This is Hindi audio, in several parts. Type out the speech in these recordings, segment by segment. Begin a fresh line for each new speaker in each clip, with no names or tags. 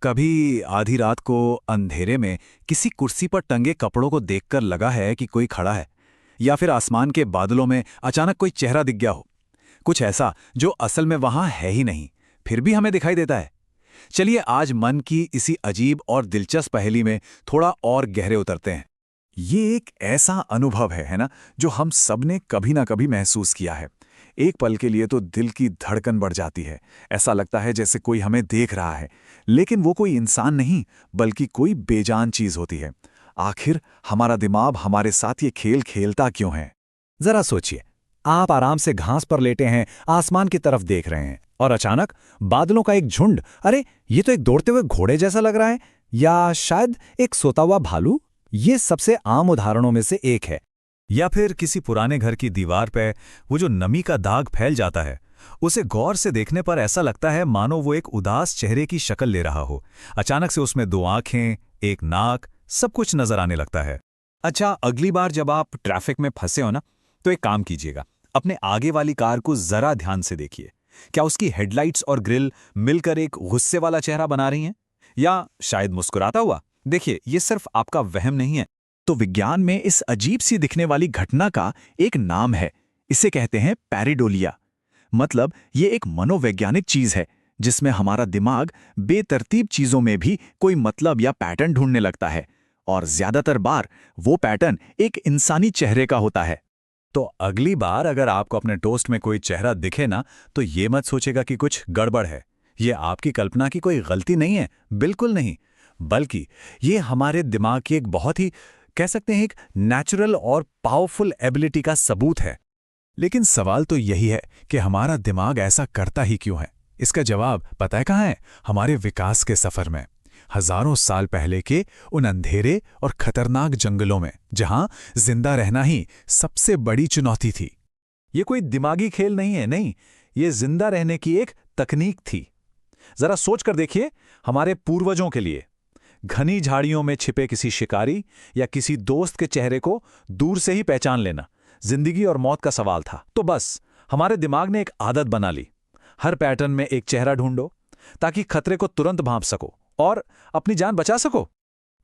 कभी आधी रात को अंधेरे में किसी कुर्सी पर टंगे कपड़ों को देखकर लगा है कि कोई खड़ा है, या फिर आसमान के बादलों में अचानक कोई चेहरा दिख गया हो, कुछ ऐसा जो असल में वहां है ही नहीं, फिर भी हमें दिखाई देता है। चलिए आज मन की इसी अजीब और दिलचस्प पहेली में थोड़ा और गहरे उतरते हैं। ये एक ऐसा अनुभव है ना, जो हम सब ने कभी ना कभी महसूस किया है। एक पल के लिए तो दिल की धड़कन बढ़ जाती है, ऐसा लगता है जैसे कोई हमें देख रहा है, लेकिन वो कोई इंसान नहीं बल्कि कोई बेजान चीज होती है। आखिर हमारा दिमाग हमारे साथ ये खेल खेलता क्यों है?
जरा सोचिए, आप आराम से घास पर लेटे हैं, आसमान की तरफ देख रहे हैं, और अचानक बादलों का एक झुंड, अरे ये तो एक दौड़ते हुए घोड़े जैसा लग रहा है, या शायद एक सोता हुआ भालू। ये सबसे आम उदाहरणों में से एक है।
या फिर किसी पुराने घर की दीवार पे वो जो नमी का दाग फैल जाता है, उसे गौर से देखने पर ऐसा लगता है मानो वो एक उदास चेहरे की शक्ल ले रहा हो। अचानक से उसमें दो आंखें, एक नाक, सब कुछ नजर आने लगता है।
अच्छा, अगली बार जब आप ट्रैफिक में फंसे हो ना, तो एक काम कीजिएगा, अपने आगे वाली कार को जरा ध्यान से देखिए। क्या उसकी हेडलाइट्स और ग्रिल मिलकर एक गुस्से वाला चेहरा बना रही हैं, या शायद मुस्कुराता हुआ? देखिए, ये सिर्फ आपका वहम नहीं है।
तो विज्ञान में इस अजीब सी दिखने वाली घटना का एक नाम है, इसे कहते हैं पैरिडोलिया। मतलब ये एक मनोवैज्ञानिक चीज है जिसमें हमारा दिमाग बेतरतीब चीजों में भी कोई मतलब या पैटर्न ढूंढने लगता है, और ज्यादातर बार वो पैटर्न एक इंसानी चेहरे का होता है। तो अगली बार अगर आपको अपने टोस्ट में कोई चेहरा दिखे ना, तो ये मत सोचेगा कि कुछ गड़बड़ है। ये आपकी कल्पना की कोई गलती नहीं है, बिल्कुल नहीं, बल्कि ये हमारे दिमाग की एक बहुत ही, कह सकते हैं, एक नेचुरल और पावरफुल एबिलिटी का सबूत है। लेकिन सवाल तो यही है कि हमारा दिमाग ऐसा करता ही क्यों है? इसका जवाब पता है कहाँ है? हमारे विकास के सफर में, हजारों साल पहले के उन अंधेरे और खतरनाक जंगलों में, जहां जिंदा रहना ही सबसे बड़ी चुनौती थी। ये कोई दिमागी खेल नहीं है, नहीं, ये जिंदा रहने की एक तकनीक थी। जरा सोच कर देखिए, हमारे पूर्वजों के लिए घनी झाड़ियों में छिपे किसी शिकारी या किसी दोस्त के चेहरे को दूर से ही पहचान लेना जिंदगी और मौत का सवाल था। तो बस हमारे दिमाग ने एक आदत बना ली, हर पैटर्न में एक चेहरा ढूंढो ताकि खतरे को तुरंत भांप सको और अपनी जान बचा सको।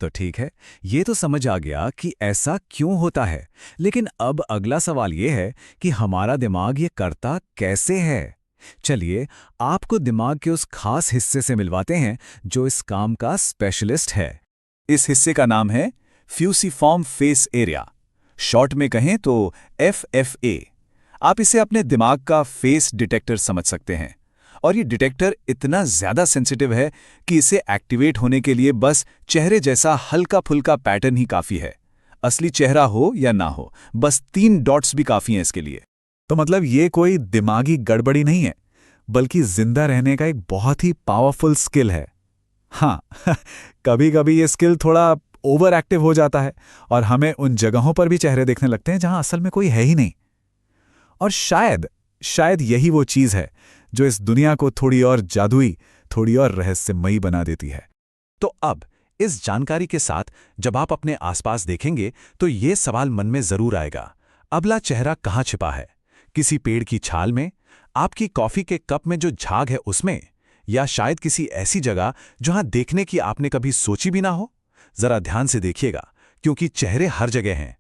तो ठीक है, ये तो समझ आ गया कि ऐसा क्यों होता है, लेकिन अब अगला सवाल ये है कि हमारा दिमाग ये करता कैसे है। चलिए आपको दिमाग के उस खास हिस्से से मिलवाते हैं जो इस काम का स्पेशलिस्ट है।
इस हिस्से का नाम है फ्यूसिफॉर्म फेस एरिया, शॉर्ट में कहें तो FFA। आप इसे अपने दिमाग का फेस डिटेक्टर समझ सकते हैं, और ये डिटेक्टर इतना ज्यादा सेंसिटिव है कि इसे एक्टिवेट होने के लिए बस चेहरे जैसा हल्का फुल्का पैटर्न ही काफी है। असली चेहरा हो या ना हो, बस 3 डॉट्स भी काफी हैं इसके लिए। तो मतलब ये कोई दिमागी गड़बड़ी नहीं है, बल्कि जिंदा रहने का एक बहुत ही पावरफुल स्किल है। हाँ, कभी कभी ये स्किल थोड़ा ओवर एक्टिव हो जाता है और हमें उन जगहों पर भी चेहरे देखने लगते हैं जहां असल में कोई है ही नहीं। और शायद यही वो चीज है जो इस दुनिया को थोड़ी और जादुई, थोड़ी और रहस्यमयी बना देती है। तो अब इस जानकारी के साथ जब आप अपने आसपास देखेंगे तो ये सवाल मन में जरूर आएगा, अगला चेहरा कहाँ छिपा है? किसी पेड़ की छाल में, आपकी कॉफी के कप में जो झाग है उसमें, या शायद किसी ऐसी जगह जहां देखने की आपने कभी सोची भी ना हो? जरा ध्यान से देखिएगा, क्योंकि चेहरे हर जगह हैं,